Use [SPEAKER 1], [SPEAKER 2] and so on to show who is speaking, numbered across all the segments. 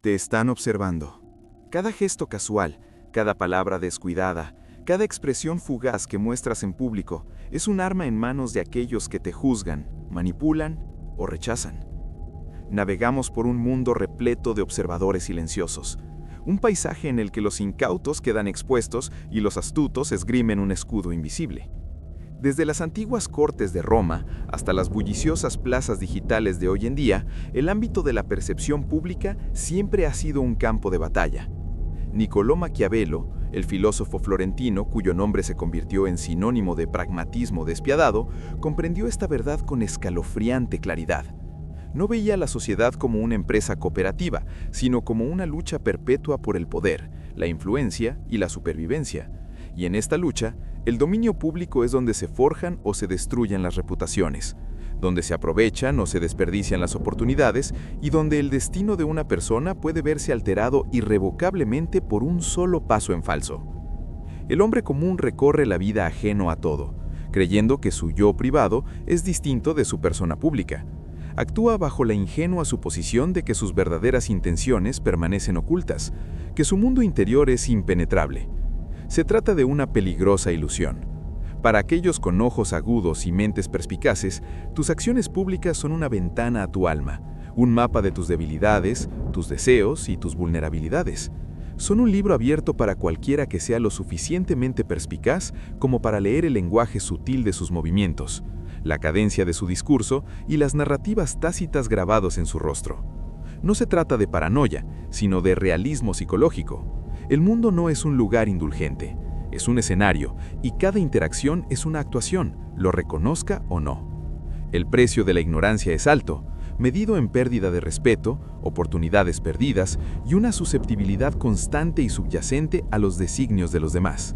[SPEAKER 1] Te están observando. Cada gesto casual, cada palabra descuidada, cada expresión fugaz que muestras en público es un arma en manos de aquellos que te juzgan, manipulan o rechazan. Navegamos por un mundo repleto de observadores silenciosos, un paisaje en el que los incautos quedan expuestos y los astutos esgrimen un escudo invisible. Desde las antiguas cortes de Roma hasta las bulliciosas plazas digitales de hoy en día, el ámbito de la percepción pública siempre ha sido un campo de batalla. Niccolò Maquiavelo, el filósofo florentino cuyo nombre se convirtió en sinónimo de pragmatismo despiadado, comprendió esta verdad con escalofriante claridad. No veía la sociedad como una empresa cooperativa, sino como una lucha perpetua por el poder, la influencia y la supervivencia. Y en esta lucha, el dominio público es donde se forjan o se destruyen las reputaciones, donde se aprovechan o se desperdician las oportunidades y donde el destino de una persona puede verse alterado irrevocablemente por un solo paso en falso. El hombre común recorre la vida ajeno a todo, creyendo que su yo privado es distinto de su persona pública. Actúa bajo la ingenua suposición de que sus verdaderas intenciones permanecen ocultas, que su mundo interior es impenetrable. Se trata de una peligrosa ilusión. Para aquellos con ojos agudos y mentes perspicaces, tus acciones públicas son una ventana a tu alma, un mapa de tus debilidades, tus deseos y tus vulnerabilidades. Son un libro abierto para cualquiera que sea lo suficientemente perspicaz como para leer el lenguaje sutil de sus movimientos, la cadencia de su discurso y las narrativas tácitas grabados en su rostro. No se trata de paranoia, sino de realismo psicológico. El mundo no es un lugar indulgente, es un escenario y cada interacción es una actuación, lo reconozca o no. El precio de la ignorancia es alto, medido en pérdida de respeto, oportunidades perdidas y una susceptibilidad constante y subyacente a los designios de los demás.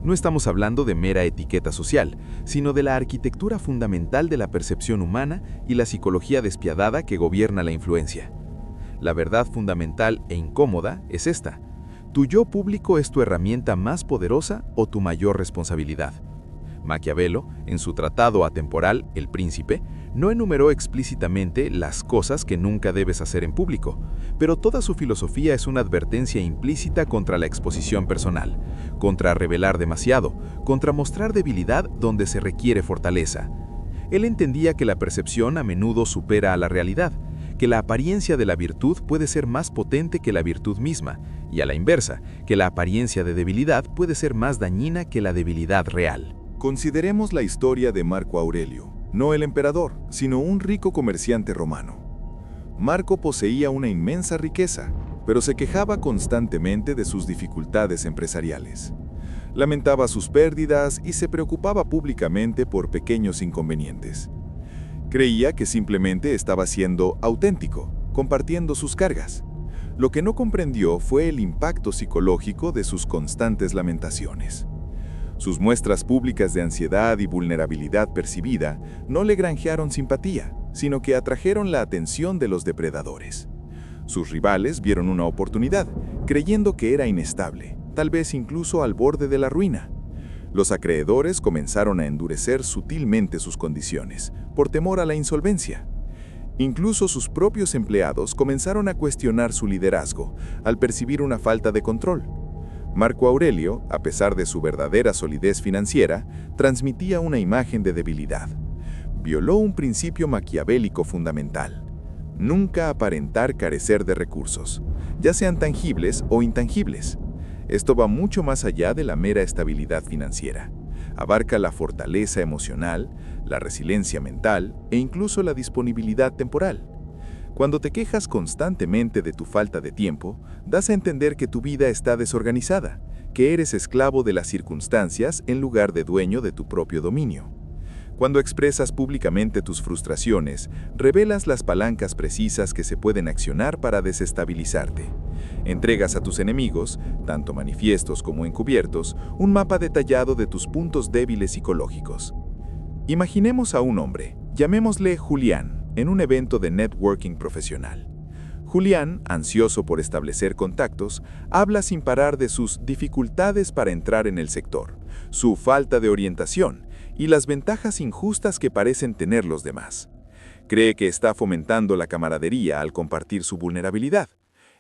[SPEAKER 1] No estamos hablando de mera etiqueta social, sino de la arquitectura fundamental de la percepción humana y la psicología despiadada que gobierna la influencia. La verdad fundamental e incómoda es esta: tu yo público es tu herramienta más poderosa o tu mayor responsabilidad. Maquiavelo, en su tratado atemporal El Príncipe, no enumeró explícitamente las cosas que nunca debes hacer en público, pero toda su filosofía es una advertencia implícita contra la exposición personal, contra revelar demasiado, contra mostrar debilidad donde se requiere fortaleza. Él entendía que la percepción a menudo supera a la realidad, que la apariencia de la virtud puede ser más potente que la virtud misma, y a la inversa, que la apariencia de debilidad puede ser más dañina que la debilidad real.
[SPEAKER 2] Consideremos la historia de Marco Aurelio, no el emperador, sino un rico comerciante romano. Marco poseía una inmensa riqueza, pero se quejaba constantemente de sus dificultades empresariales. Lamentaba sus pérdidas y se preocupaba públicamente por pequeños inconvenientes. Creía que simplemente estaba siendo auténtico, compartiendo sus cargas. Lo que no comprendió fue el impacto psicológico de sus constantes lamentaciones. Sus muestras públicas de ansiedad y vulnerabilidad percibida no le granjearon simpatía, sino que atrajeron la atención de los depredadores. Sus rivales vieron una oportunidad, creyendo que era inestable, tal vez incluso al borde de la ruina. Los acreedores comenzaron a endurecer sutilmente sus condiciones, por temor a la insolvencia. Incluso sus propios empleados comenzaron a cuestionar su liderazgo, al percibir una falta de control. Marco Aurelio, a pesar de su verdadera solidez financiera, transmitía una imagen de debilidad. Violó un principio maquiavélico fundamental: nunca aparentar carecer de recursos, ya sean tangibles o intangibles. Esto va mucho más allá de la mera estabilidad financiera. Abarca la fortaleza emocional, la resiliencia mental e incluso la disponibilidad temporal. Cuando te quejas constantemente de tu falta de tiempo, das a entender que tu vida está desorganizada, que eres esclavo de las circunstancias en lugar de dueño de tu propio dominio. Cuando expresas públicamente tus frustraciones, revelas las palancas precisas que se pueden accionar para desestabilizarte. Entregas a tus enemigos, tanto manifiestos como encubiertos, un mapa detallado de tus puntos débiles psicológicos. Imaginemos a un hombre, llamémosle Julián, en un evento de networking profesional. Julián, ansioso por establecer contactos, habla sin parar de sus dificultades para entrar en el sector, su falta de orientación y las ventajas injustas que parecen tener los demás. Cree que está fomentando la camaradería al compartir su vulnerabilidad.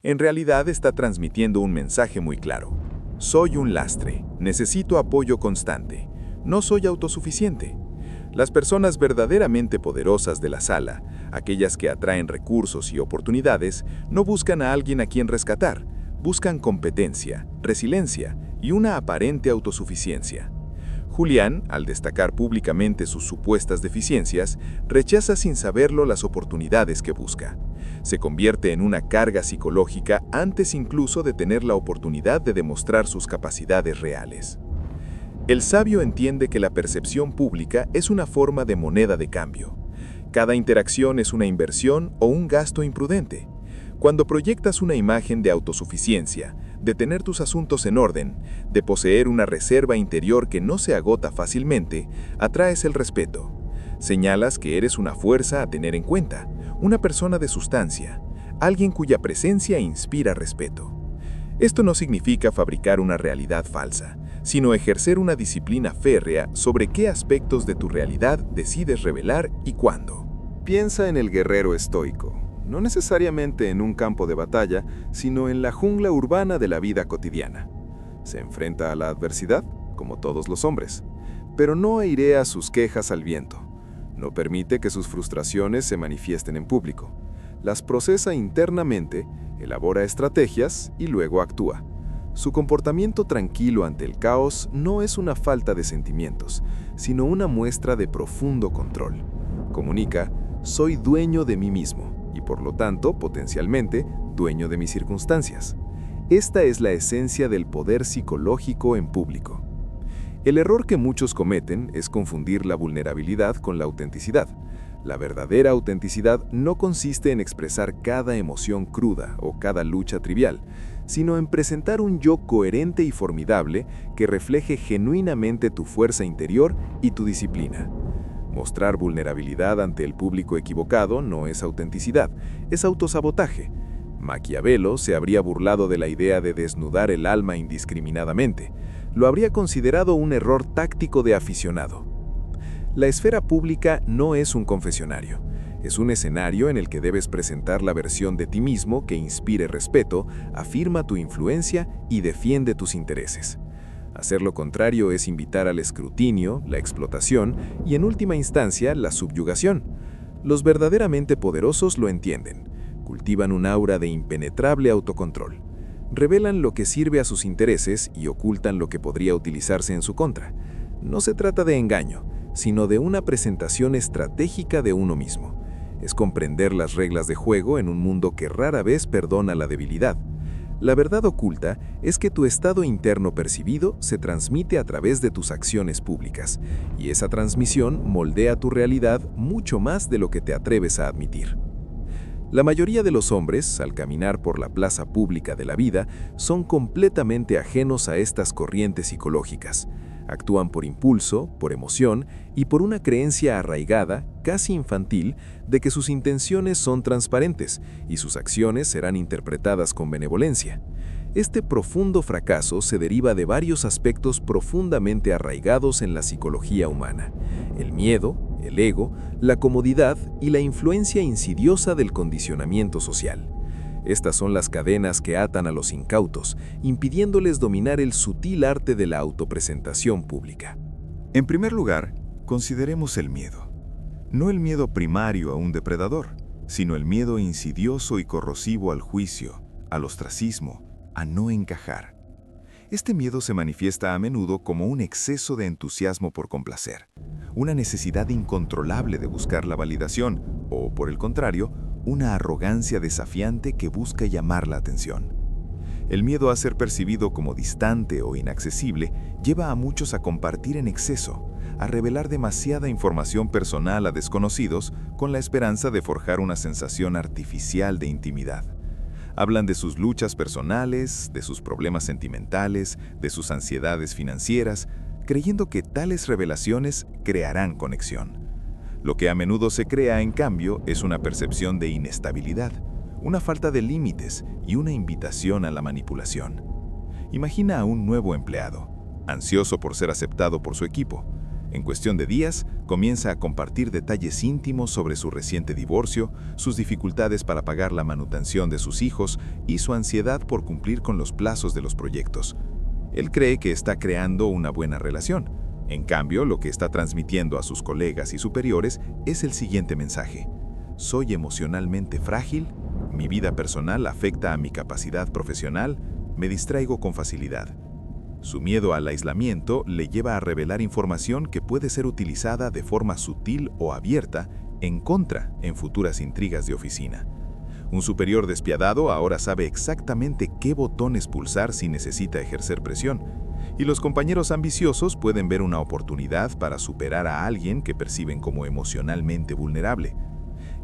[SPEAKER 2] En realidad está transmitiendo un mensaje muy claro. Soy un lastre, necesito apoyo constante, no soy autosuficiente. Las personas verdaderamente poderosas de la sala, aquellas que atraen recursos y oportunidades, no buscan a alguien a quien rescatar, buscan competencia, resiliencia y una aparente autosuficiencia. Julián, al destacar públicamente sus supuestas deficiencias, rechaza sin saberlo las oportunidades que busca. Se convierte en una carga psicológica antes incluso de tener la oportunidad de demostrar sus capacidades reales. El sabio entiende que la percepción pública es una forma de moneda de cambio. Cada interacción es una inversión o un gasto imprudente. Cuando proyectas una imagen de autosuficiencia, de tener tus asuntos en orden, de poseer una reserva interior que no se agota fácilmente, atraes el respeto. Señalas que eres una fuerza a tener en cuenta, una persona de sustancia, alguien cuya presencia inspira respeto. Esto no significa fabricar una realidad falsa, sino ejercer una disciplina férrea sobre qué aspectos de tu realidad decides revelar y cuándo.
[SPEAKER 1] Piensa en el guerrero estoico, no necesariamente en un campo de batalla, sino en la jungla urbana de la vida cotidiana. Se enfrenta a la adversidad, como todos los hombres, pero no airea sus quejas al viento. No permite que sus frustraciones se manifiesten en público. Las procesa internamente, elabora estrategias y luego actúa. Su comportamiento tranquilo ante el caos no es una falta de sentimientos, sino una muestra de profundo control. Comunica, soy dueño de mí mismo y por lo tanto, potencialmente, dueño de mis circunstancias. Esta es la esencia del poder psicológico en público. El error que muchos cometen es confundir la vulnerabilidad con la autenticidad. La verdadera autenticidad no consiste en expresar cada emoción cruda o cada lucha trivial, sino en presentar un yo coherente y formidable que refleje genuinamente tu fuerza interior y tu disciplina. Mostrar vulnerabilidad ante el público equivocado no es autenticidad, es autosabotaje. Maquiavelo se habría burlado de la idea de desnudar el alma indiscriminadamente. Lo habría considerado un error táctico de aficionado. La esfera pública no es un confesionario. Es un escenario en el que debes presentar la versión de ti mismo que inspire respeto, afirma tu influencia y defiende tus intereses. Hacer lo contrario es invitar al escrutinio, la explotación y, en última instancia, la subyugación. Los verdaderamente poderosos lo entienden. Cultivan un aura de impenetrable autocontrol. Revelan lo que sirve a sus intereses y ocultan lo que podría utilizarse en su contra. No se trata de engaño, sino de una presentación estratégica de uno mismo. Es comprender las reglas de juego en un mundo que rara vez perdona la debilidad. La verdad oculta es que tu estado interno percibido se transmite a través de tus acciones públicas, y esa transmisión moldea tu realidad mucho más de lo que te atreves a admitir. La mayoría de los hombres, al caminar por la plaza pública de la vida, son completamente ajenos a estas corrientes psicológicas. Actúan por impulso, por emoción y por una creencia arraigada, casi infantil, de que sus intenciones son transparentes y sus acciones serán interpretadas con benevolencia. Este profundo fracaso se deriva de varios aspectos profundamente arraigados en la psicología humana: el miedo, el ego, la comodidad y la influencia insidiosa del condicionamiento social. Estas son las cadenas que atan a los incautos, impidiéndoles dominar el sutil arte de la autopresentación pública.
[SPEAKER 2] En primer lugar, consideremos el miedo. No el miedo primario a un depredador, sino el miedo insidioso y corrosivo al juicio, al ostracismo, a no encajar. Este miedo se manifiesta a menudo como un exceso de entusiasmo por complacer, una necesidad incontrolable de buscar la validación o, por el contrario, una arrogancia desafiante que busca llamar la atención. El miedo a ser percibido como distante o inaccesible lleva a muchos a compartir en exceso, a revelar demasiada información personal a desconocidos con la esperanza de forjar una sensación artificial de intimidad. Hablan de sus luchas personales, de sus problemas sentimentales, de sus ansiedades financieras, creyendo que tales revelaciones crearán conexión. Lo que a menudo se crea, en cambio, es una percepción de inestabilidad, una falta de límites y una invitación a la manipulación. Imagina a un nuevo empleado, ansioso por ser aceptado por su equipo. En cuestión de días, comienza a compartir detalles íntimos sobre su reciente divorcio, sus dificultades para pagar la manutención de sus hijos y su ansiedad por cumplir con los plazos de los proyectos. Él cree que está creando una buena relación. En cambio, lo que está transmitiendo a sus colegas y superiores es el siguiente mensaje: soy emocionalmente frágil, mi vida personal afecta a mi capacidad profesional, me distraigo con facilidad. Su miedo al aislamiento le lleva a revelar información que puede ser utilizada de forma sutil o abierta en contra en futuras intrigas de oficina. Un superior despiadado ahora sabe exactamente qué botones pulsar si necesita ejercer presión, y los compañeros ambiciosos pueden ver una oportunidad para superar a alguien que perciben como emocionalmente vulnerable.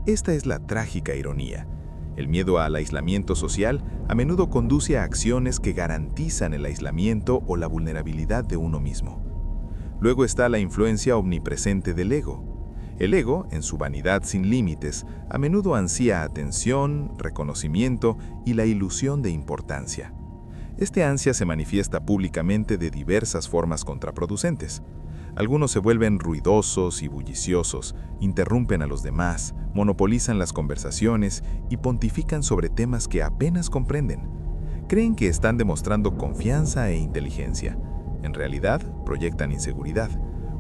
[SPEAKER 2] Esta es la trágica ironía. El miedo al aislamiento social a menudo conduce a acciones que garantizan el aislamiento o la vulnerabilidad de uno mismo. Luego está la influencia omnipresente del ego. El ego, en su vanidad sin límites, a menudo ansía atención, reconocimiento y la ilusión de importancia. Este ansia se manifiesta públicamente de diversas formas contraproducentes. Algunos se vuelven ruidosos y bulliciosos, interrumpen a los demás, monopolizan las conversaciones y pontifican sobre temas que apenas comprenden. Creen que están demostrando confianza e inteligencia. En realidad, proyectan inseguridad,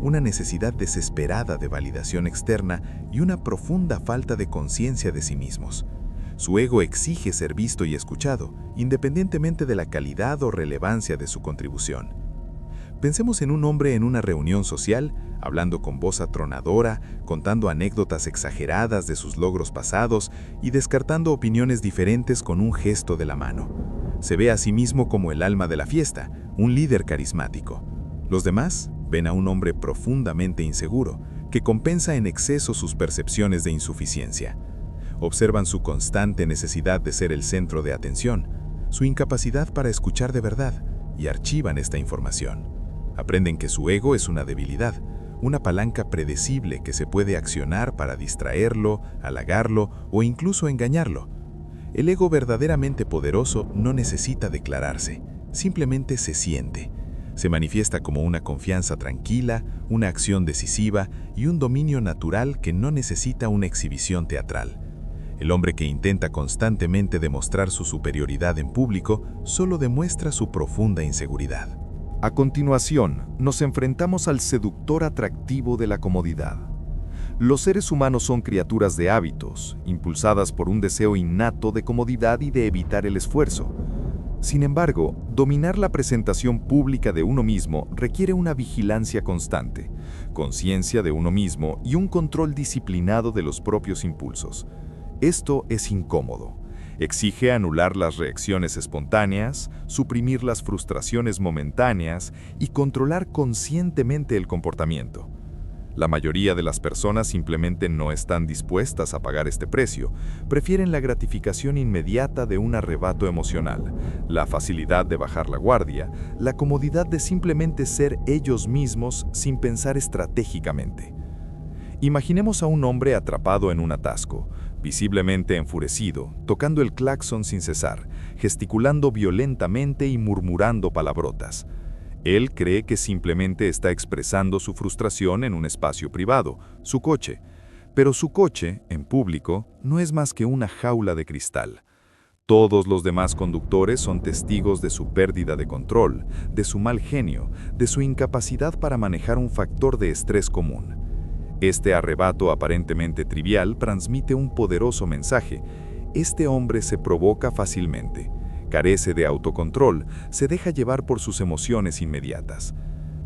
[SPEAKER 2] una necesidad desesperada de validación externa y una profunda falta de conciencia de sí mismos. Su ego exige ser visto y escuchado, independientemente de la calidad o relevancia de su contribución. Pensemos en un hombre en una reunión social, hablando con voz atronadora, contando anécdotas exageradas de sus logros pasados y descartando opiniones diferentes con un gesto de la mano. Se ve a sí mismo como el alma de la fiesta, un líder carismático. Los demás ven a un hombre profundamente inseguro, que compensa en exceso sus percepciones de insuficiencia. Observan su constante necesidad de ser el centro de atención, su incapacidad para escuchar de verdad, y archivan esta información. Aprenden que su ego es una debilidad, una palanca predecible que se puede accionar para distraerlo, halagarlo o incluso engañarlo. El ego verdaderamente poderoso no necesita declararse, simplemente se siente. Se manifiesta como una confianza tranquila, una acción decisiva y un dominio natural que no necesita una exhibición teatral. El hombre que intenta constantemente demostrar su superioridad en público solo demuestra su profunda inseguridad.
[SPEAKER 3] A continuación, nos enfrentamos al seductor atractivo de la comodidad. Los seres humanos son criaturas de hábitos, impulsadas por un deseo innato de comodidad y de evitar el esfuerzo. Sin embargo, dominar la presentación pública de uno mismo requiere una vigilancia constante, conciencia de uno mismo y un control disciplinado de los propios impulsos. Esto es incómodo. Exige anular las reacciones espontáneas, suprimir las frustraciones momentáneas y controlar conscientemente el comportamiento. La mayoría de las personas simplemente no están dispuestas a pagar este precio, prefieren la gratificación inmediata de un arrebato emocional, la facilidad de bajar la guardia, la comodidad de simplemente ser ellos mismos sin pensar estratégicamente. Imaginemos a un hombre atrapado en un atasco, visiblemente enfurecido, tocando el claxon sin cesar, gesticulando violentamente y murmurando palabrotas. Él cree que simplemente está expresando su frustración en un espacio privado, su coche. Pero su coche, en público, no es más que una jaula de cristal. Todos los demás conductores son testigos de su pérdida de control, de su mal genio, de su incapacidad para manejar un factor de estrés común. Este arrebato aparentemente trivial transmite un poderoso mensaje. Este hombre se provoca fácilmente, carece de autocontrol, se deja llevar por sus emociones inmediatas.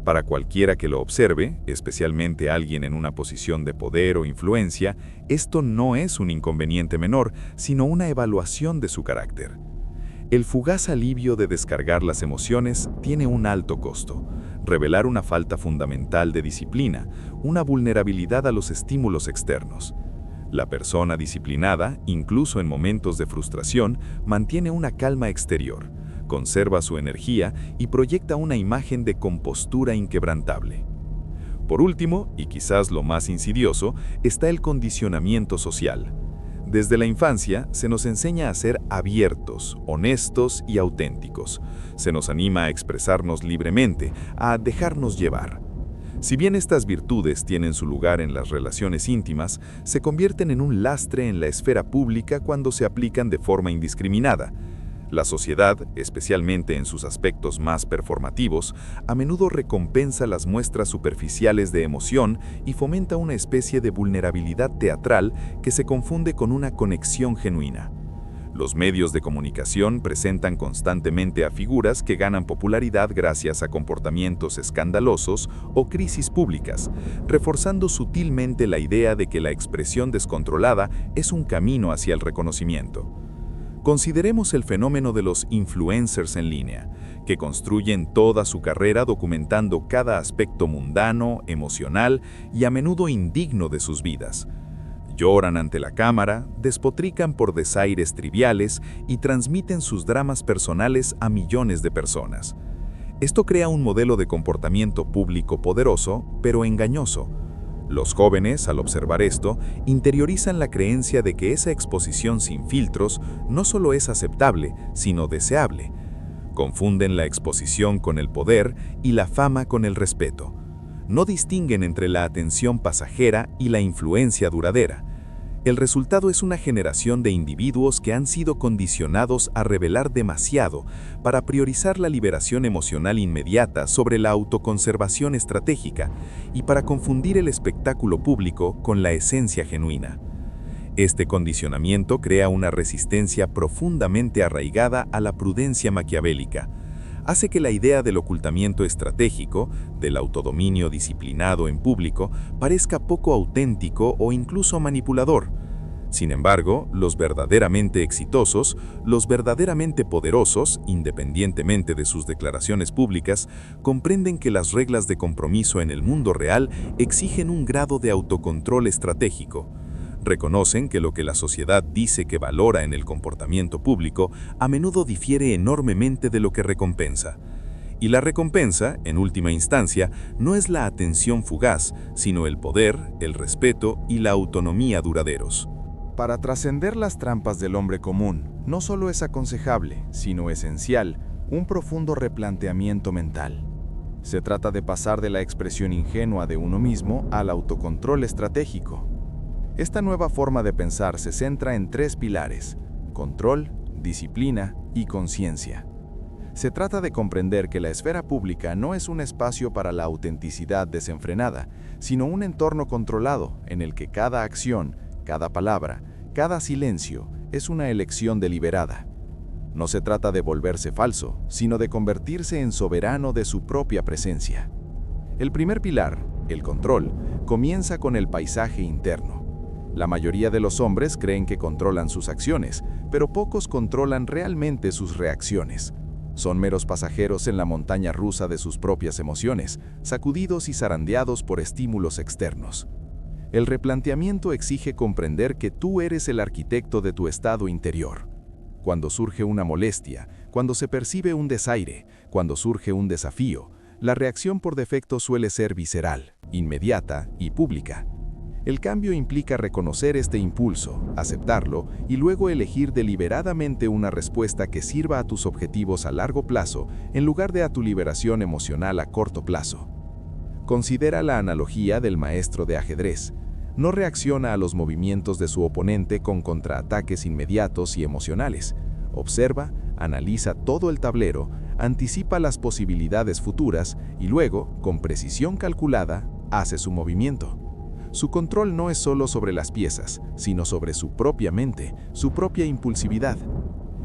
[SPEAKER 3] Para cualquiera que lo observe, especialmente alguien en una posición de poder o influencia, esto no es un inconveniente menor, sino una evaluación de su carácter. El fugaz alivio de descargar las emociones tiene un alto costo. Revelar una falta fundamental de disciplina, una vulnerabilidad a los estímulos externos. La persona disciplinada, incluso en momentos de frustración, mantiene una calma exterior, conserva su energía y proyecta una imagen de compostura inquebrantable. Por último, y quizás lo más insidioso, está el condicionamiento social. Desde la infancia se nos enseña a ser abiertos, honestos y auténticos. Se nos anima a expresarnos libremente, a dejarnos llevar. Si bien estas virtudes tienen su lugar en las relaciones íntimas, se convierten en un lastre en la esfera pública cuando se aplican de forma indiscriminada. La sociedad, especialmente en sus aspectos más performativos, a menudo recompensa las muestras superficiales de emoción y fomenta una especie de vulnerabilidad teatral que se confunde con una conexión genuina. Los medios de comunicación presentan constantemente a figuras que ganan popularidad gracias a comportamientos escandalosos o crisis públicas, reforzando sutilmente la idea de que la expresión descontrolada es un camino hacia el reconocimiento. Consideremos el fenómeno de los influencers en línea, que construyen toda su carrera documentando cada aspecto mundano, emocional y a menudo indigno de sus vidas. Lloran ante la cámara, despotrican por desaires triviales y transmiten sus dramas personales a millones de personas. Esto crea un modelo de comportamiento público poderoso, pero engañoso. Los jóvenes, al observar esto, interiorizan la creencia de que esa exposición sin filtros no solo es aceptable, sino deseable. Confunden la exposición con el poder y la fama con el respeto. No distinguen entre la atención pasajera y la influencia duradera. El resultado es una generación de individuos que han sido condicionados a revelar demasiado para priorizar la liberación emocional inmediata sobre la autoconservación estratégica y para confundir el espectáculo público con la esencia genuina. Este condicionamiento crea una resistencia profundamente arraigada a la prudencia maquiavélica. Hace que la idea del ocultamiento estratégico, del autodominio disciplinado en público, parezca poco auténtico o incluso manipulador. Sin embargo, los verdaderamente exitosos, los verdaderamente poderosos, independientemente de sus declaraciones públicas, comprenden que las reglas de compromiso en el mundo real exigen un grado de autocontrol estratégico. Reconocen que lo que la sociedad dice que valora en el comportamiento público a menudo difiere enormemente de lo que recompensa. Y la recompensa, en última instancia, no es la atención fugaz, sino el poder, el respeto y la autonomía duraderos.
[SPEAKER 1] Para trascender las trampas del hombre común, no solo es aconsejable, sino esencial, un profundo replanteamiento mental. Se trata de pasar de la expresión ingenua de uno mismo al autocontrol estratégico. Esta nueva forma de pensar se centra en 3 pilares: control, disciplina y conciencia. Se trata de comprender que la esfera pública no es un espacio para la autenticidad desenfrenada, sino un entorno controlado en el que cada acción, cada palabra, cada silencio es una elección deliberada. No se trata de volverse falso, sino de convertirse en soberano de su propia presencia. El primer pilar, el control, comienza con el paisaje interno. La mayoría de los hombres creen que controlan sus acciones, pero pocos controlan realmente sus reacciones. Son meros pasajeros en la montaña rusa de sus propias emociones, sacudidos y zarandeados por estímulos externos. El replanteamiento exige comprender que tú eres el arquitecto de tu estado interior. Cuando surge una molestia, cuando se percibe un desaire, cuando surge un desafío, la reacción por defecto suele ser visceral, inmediata y pública. El cambio implica reconocer este impulso, aceptarlo y luego elegir deliberadamente una respuesta que sirva a tus objetivos a largo plazo en lugar de a tu liberación emocional a corto plazo. Considera la analogía del maestro de ajedrez. No reacciona a los movimientos de su oponente con contraataques inmediatos y emocionales. Observa, analiza todo el tablero, anticipa las posibilidades futuras y luego, con precisión calculada, hace su movimiento. Su control no es solo sobre las piezas, sino sobre su propia mente, su propia impulsividad.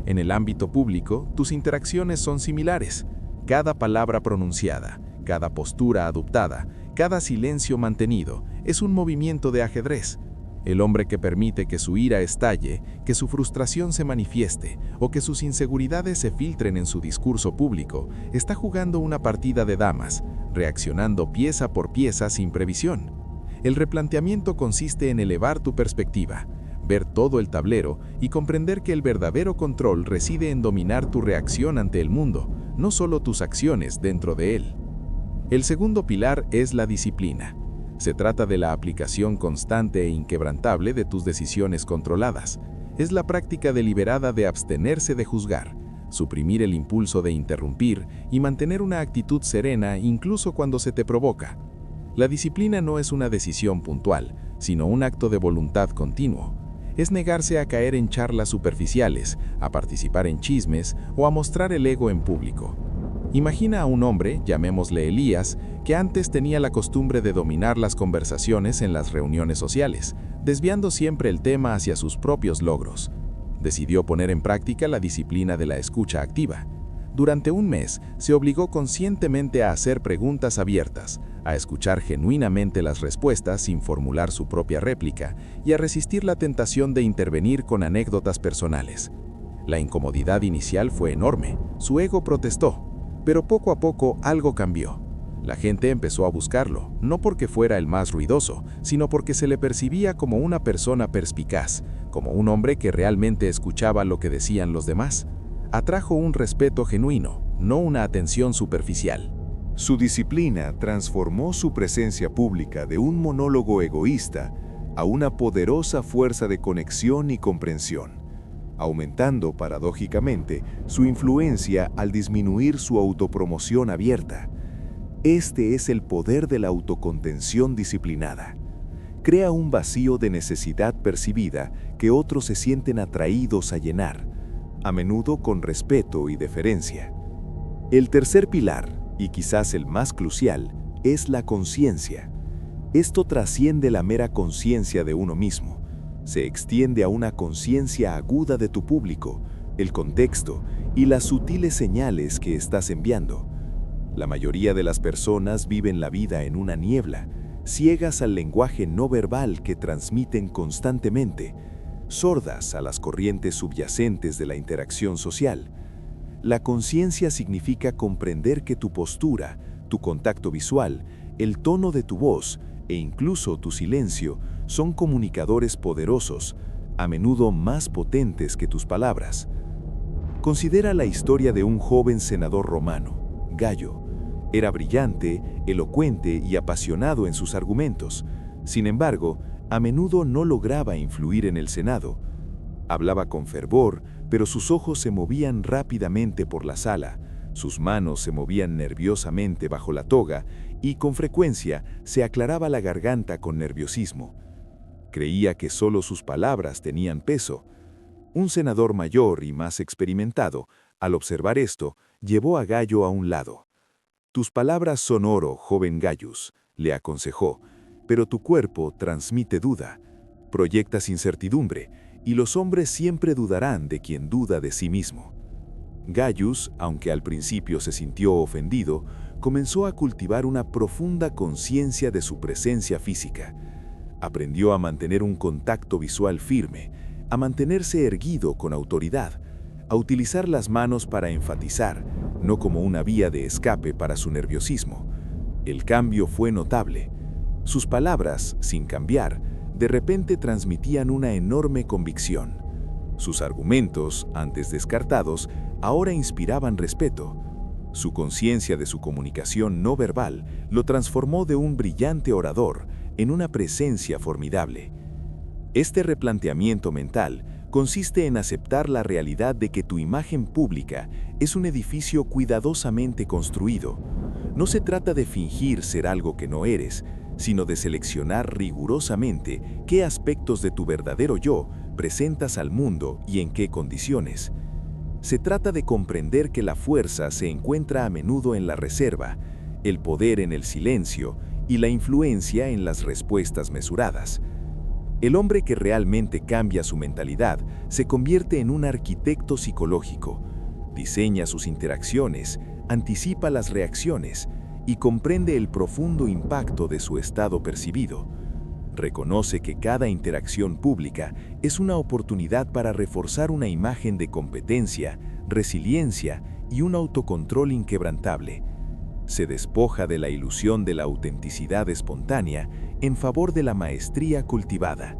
[SPEAKER 1] En el ámbito público, tus interacciones son similares. Cada palabra pronunciada, cada postura adoptada, cada silencio mantenido, es un movimiento de ajedrez. El hombre que permite que su ira estalle, que su frustración se manifieste o que sus inseguridades se filtren en su discurso público, está jugando una partida de damas, reaccionando pieza por pieza sin previsión. El replanteamiento consiste en elevar tu perspectiva, ver todo el tablero y comprender que el verdadero control reside en dominar tu reacción ante el mundo, no solo tus acciones dentro de él. El segundo pilar es la disciplina. Se trata de la aplicación constante e inquebrantable de tus decisiones controladas. Es la práctica deliberada de abstenerse de juzgar, suprimir el impulso de interrumpir y mantener una actitud serena incluso cuando se te provoca.
[SPEAKER 4] La disciplina no es una decisión puntual, sino un acto de voluntad continuo. Es negarse a caer en charlas superficiales, a participar en chismes o a mostrar el ego en público. Imagina a un hombre, llamémosle Elías, que antes tenía la costumbre de dominar las conversaciones en las reuniones sociales, desviando siempre el tema hacia sus propios logros. Decidió poner en práctica la disciplina de la escucha activa. Durante un mes, se obligó conscientemente a hacer preguntas abiertas, a escuchar genuinamente las respuestas sin formular su propia réplica y a resistir la tentación de intervenir con anécdotas personales. La incomodidad inicial fue enorme, su ego protestó, pero poco a poco algo cambió. La gente empezó a buscarlo, no porque fuera el más ruidoso, sino porque se le percibía como una persona perspicaz, como un hombre que realmente escuchaba lo que decían los demás. Atrajo un respeto genuino, no una atención superficial.
[SPEAKER 2] Su disciplina transformó su presencia pública de un monólogo egoísta a una poderosa fuerza de conexión y comprensión, aumentando paradójicamente su influencia al disminuir su autopromoción abierta. Este es el poder de la autocontención disciplinada. Crea un vacío de necesidad percibida que otros se sienten atraídos a llenar, a menudo con respeto y deferencia. El tercer pilar, y quizás el más crucial, es la conciencia. Esto trasciende la mera conciencia de uno mismo. Se extiende a una conciencia aguda de tu público, el contexto y las sutiles señales que estás enviando. La mayoría de las personas viven la vida en una niebla, ciegas al lenguaje no verbal que transmiten constantemente, sordas a las corrientes subyacentes de la interacción social. La conciencia significa comprender que tu postura, tu contacto visual, el tono de tu voz e incluso tu silencio son comunicadores poderosos, a menudo más potentes que tus palabras. Considera la historia de un joven senador romano, Gallo. Era brillante, elocuente y apasionado en sus argumentos. Sin embargo, a menudo no lograba influir en el Senado. Hablaba con fervor, pero sus ojos se movían rápidamente por la sala, sus manos se movían nerviosamente bajo la toga y con frecuencia se aclaraba la garganta con nerviosismo. Creía que solo sus palabras tenían peso. Un senador mayor y más experimentado, al observar esto, llevó a Gallo a un lado. «Tus palabras son oro, joven Gallus», le aconsejó, «pero tu cuerpo transmite duda, proyectas incertidumbre, y los hombres siempre dudarán de quien duda de sí mismo». Gallus, aunque al principio se sintió ofendido, comenzó a cultivar una profunda conciencia de su presencia física. Aprendió a mantener un contacto visual firme, a mantenerse erguido con autoridad, a utilizar las manos para enfatizar, no como una vía de escape para su nerviosismo. El cambio fue notable. Sus palabras, sin cambiar, de repente transmitían una enorme convicción. Sus argumentos, antes descartados, ahora inspiraban respeto. Su conciencia de su comunicación no verbal lo transformó de un brillante orador en una presencia formidable. Este replanteamiento mental consiste en aceptar la realidad de que tu imagen pública es un edificio cuidadosamente construido. No se trata de fingir ser algo que no eres, sino de seleccionar rigurosamente qué aspectos de tu verdadero yo presentas al mundo y en qué condiciones. Se trata de comprender que la fuerza se encuentra a menudo en la reserva, el poder en el silencio y la influencia en las respuestas mesuradas. El hombre que realmente cambia su mentalidad se convierte en un arquitecto psicológico, diseña sus interacciones, anticipa las reacciones y comprende el profundo impacto de su estado percibido. Reconoce que cada interacción pública es una oportunidad para reforzar una imagen de competencia, resiliencia y un autocontrol inquebrantable. Se despoja de la ilusión de la autenticidad espontánea en favor de la maestría cultivada.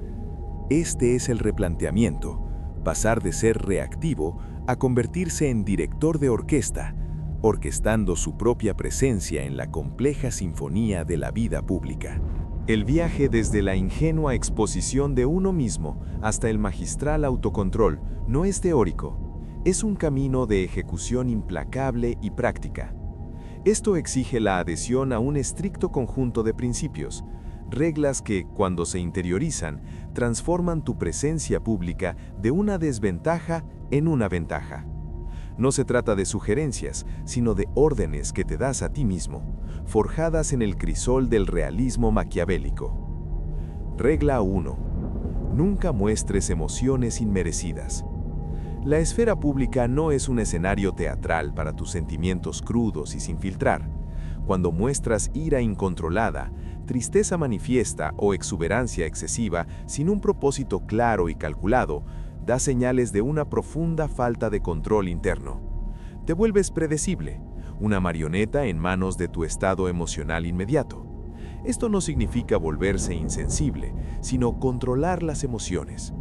[SPEAKER 2] Este es el replanteamiento, pasar de ser reactivo a convertirse en director de orquesta, orquestando su propia presencia en la compleja sinfonía de la vida pública.
[SPEAKER 1] El viaje desde la ingenua exposición de uno mismo hasta el magistral autocontrol no es teórico, es un camino de ejecución implacable y práctica.
[SPEAKER 3] Esto exige la adhesión a un estricto conjunto de principios, reglas que, cuando se interiorizan, transforman tu presencia pública de una desventaja en una ventaja. No se trata de sugerencias, sino de órdenes que te das a ti mismo, forjadas en el crisol del realismo maquiavélico. Regla 1. Nunca muestres emociones inmerecidas. La esfera pública no es un escenario teatral para tus sentimientos crudos y sin filtrar. Cuando muestras ira incontrolada, tristeza manifiesta o exuberancia excesiva sin un propósito claro y calculado, da señales de una profunda falta de control interno. Te vuelves predecible, una marioneta en manos de tu estado emocional inmediato. Esto no significa volverse insensible, sino controlar las emociones.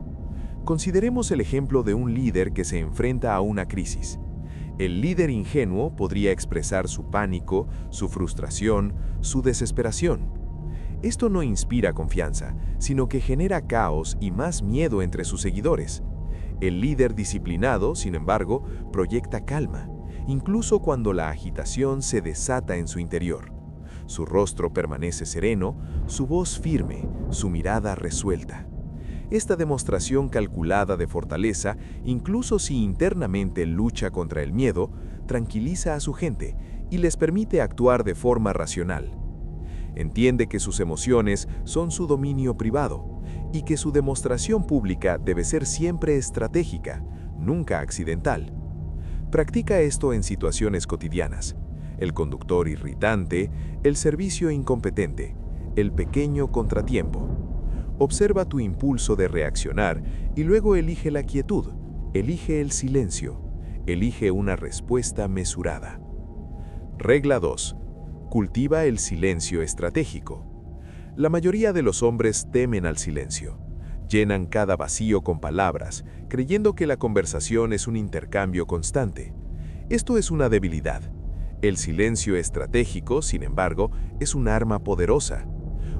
[SPEAKER 3] Consideremos el ejemplo de un líder que se enfrenta a una crisis. El líder ingenuo podría expresar su pánico, su frustración, su desesperación. Esto no inspira confianza, sino que genera caos y más miedo entre sus seguidores. El líder disciplinado, sin embargo, proyecta calma, incluso cuando la agitación se desata en su interior. Su rostro permanece sereno, su voz firme, su mirada resuelta. Esta demostración calculada de fortaleza, incluso si internamente lucha contra el miedo, tranquiliza a su gente y les permite actuar de forma racional. Entiende que sus emociones son su dominio privado y que su demostración pública debe ser siempre estratégica, nunca accidental. Practica esto en situaciones cotidianas: el conductor irritante, el servicio incompetente, el pequeño contratiempo. Observa tu impulso de reaccionar y luego elige la quietud, elige el silencio, elige una respuesta mesurada. Regla 2. Cultiva el silencio estratégico. La mayoría de los hombres temen al silencio. Llenan cada vacío con palabras, creyendo que la conversación es un intercambio constante. Esto es una debilidad. El silencio estratégico, sin embargo, es un arma poderosa.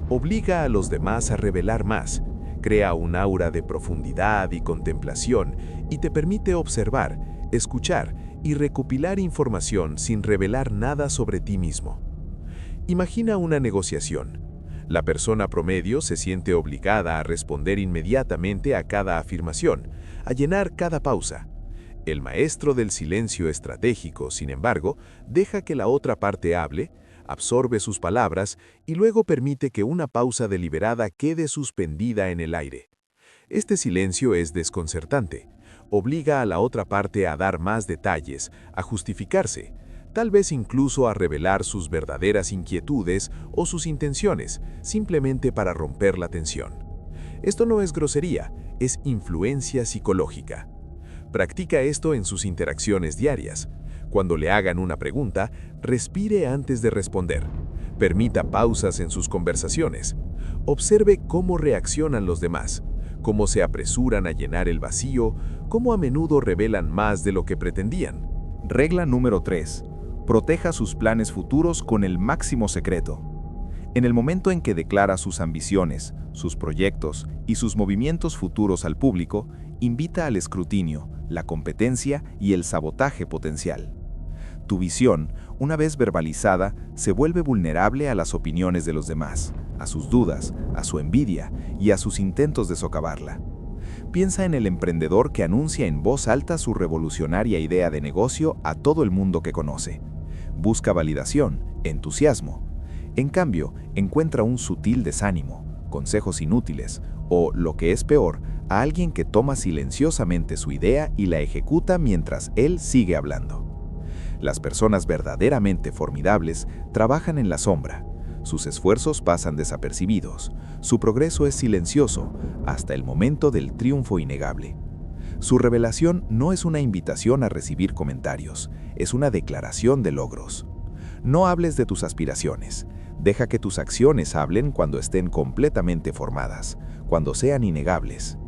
[SPEAKER 3] Obliga a los demás a revelar más, crea un aura de profundidad y contemplación y te permite observar, escuchar y recopilar información sin revelar nada sobre ti mismo. Imagina una negociación. La persona promedio se siente obligada a responder inmediatamente a cada afirmación, a llenar cada pausa. El maestro del silencio estratégico, sin embargo, deja que la otra parte hable, absorbe sus palabras y luego permite que una pausa deliberada quede suspendida en el aire. Este silencio es desconcertante. Obliga a la otra parte a dar más detalles, a justificarse, tal vez incluso a revelar sus verdaderas inquietudes o sus intenciones, simplemente para romper la tensión. Esto no es grosería, es influencia psicológica. Practica esto en sus interacciones diarias. Cuando le hagan una pregunta, respire antes de responder. Permita pausas en sus conversaciones. Observe cómo reaccionan los demás, cómo se apresuran a llenar el vacío, cómo a menudo revelan más de lo que pretendían.
[SPEAKER 5] Regla número 3. Proteja sus planes futuros con el máximo secreto. En el momento en que declara sus ambiciones, sus proyectos y sus movimientos futuros al público, invita al escrutinio, la competencia y el sabotaje potencial. Tu visión, una vez verbalizada, se vuelve vulnerable a las opiniones de los demás, a sus dudas, a su envidia y a sus intentos de socavarla. Piensa en el emprendedor que anuncia en voz alta su revolucionaria idea de negocio a todo el mundo que conoce. Busca validación, entusiasmo. En cambio, encuentra un sutil desánimo, consejos inútiles o, lo que es peor, a alguien que toma silenciosamente su idea y la ejecuta mientras él sigue hablando. Las personas verdaderamente formidables trabajan en la sombra. Sus esfuerzos pasan desapercibidos. Su progreso es silencioso hasta el momento del triunfo innegable. Su revelación no es una invitación a recibir comentarios, es una declaración de logros. No hables de tus aspiraciones. Deja que tus acciones hablen cuando estén completamente formadas, cuando sean innegables.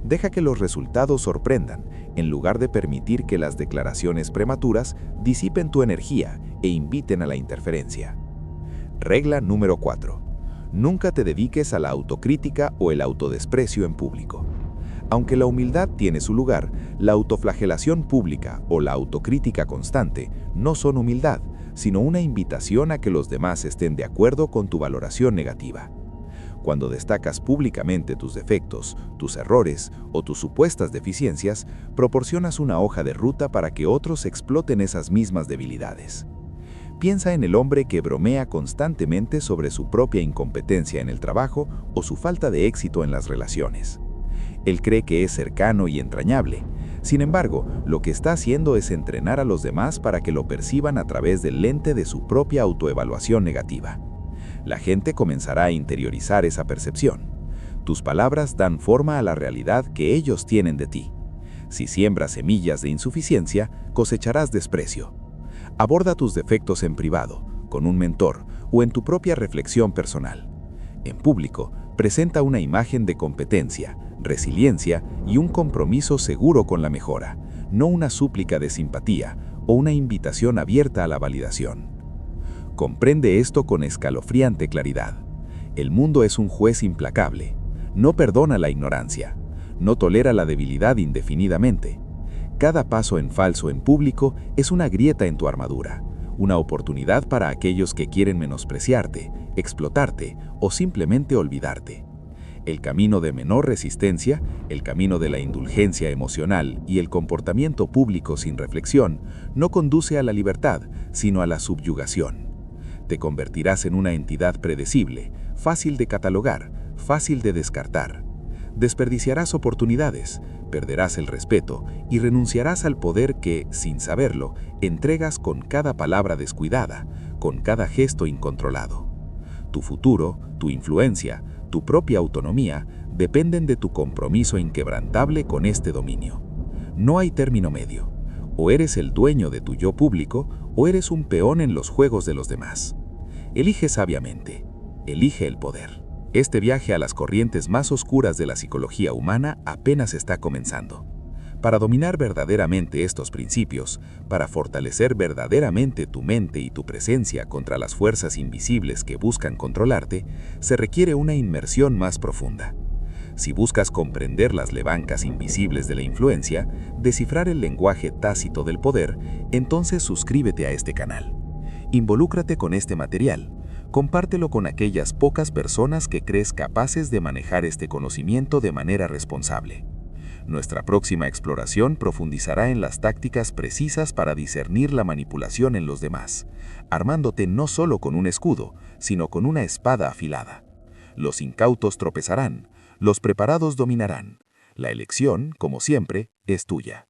[SPEAKER 5] Deja que los resultados sorprendan, en lugar de permitir que las declaraciones prematuras disipen tu energía e inviten a la interferencia. Regla número 4. Nunca te dediques a la autocrítica o el autodesprecio en público. Aunque la humildad tiene su lugar, la autoflagelación pública o la autocrítica constante no son humildad,
[SPEAKER 3] sino una invitación a que los demás estén de acuerdo con tu valoración negativa. Cuando destacas públicamente tus defectos, tus errores o tus supuestas deficiencias, proporcionas una hoja de ruta para que otros exploten esas mismas debilidades. Piensa en el hombre que bromea constantemente sobre su propia incompetencia en el trabajo o su falta de éxito en las relaciones. Él cree que es cercano y entrañable. Sin embargo, lo que está haciendo es entrenar a los demás para que lo perciban a través del lente de su propia autoevaluación negativa. La gente comenzará a interiorizar esa percepción. Tus palabras dan forma a la realidad que ellos tienen de ti. Si siembras semillas de insuficiencia, cosecharás desprecio. Aborda tus defectos en privado, con un mentor o en tu propia reflexión personal. En público, presenta una imagen de competencia, resiliencia y un compromiso seguro con la mejora, no una súplica de simpatía o una invitación abierta a la validación. Comprende esto con escalofriante claridad. El mundo es un juez implacable. No perdona la ignorancia. No tolera la debilidad indefinidamente. Cada paso en falso en público es una grieta en tu armadura, una oportunidad para aquellos que quieren menospreciarte, explotarte o simplemente olvidarte. El camino de menor resistencia, el camino de la indulgencia emocional y el comportamiento público sin reflexión no conduce a la libertad, sino a la subyugación. Te convertirás en una entidad predecible, fácil de catalogar, fácil de descartar. Desperdiciarás oportunidades, perderás el respeto y renunciarás al poder que, sin saberlo, entregas con cada palabra descuidada, con cada gesto incontrolado. Tu futuro, tu influencia, tu propia autonomía dependen de tu compromiso inquebrantable con este dominio. No hay término medio. O eres el dueño de tu yo público o eres un peón en los juegos de los demás. Elige sabiamente. Elige el poder. Este viaje a las corrientes más oscuras de la psicología humana apenas está comenzando. Para dominar verdaderamente estos principios, para fortalecer verdaderamente tu mente y tu presencia contra las fuerzas invisibles que buscan controlarte, se requiere una inmersión más profunda. Si buscas comprender las levancas invisibles de la influencia, descifrar el lenguaje tácito del poder, entonces suscríbete a este canal. Involúcrate con este material. Compártelo con aquellas pocas personas que crees capaces de manejar este conocimiento de manera responsable. Nuestra próxima exploración profundizará en las tácticas precisas para discernir la manipulación en los demás, armándote no solo con un escudo, sino con una espada afilada. Los incautos tropezarán, los preparados dominarán. La elección, como siempre, es tuya.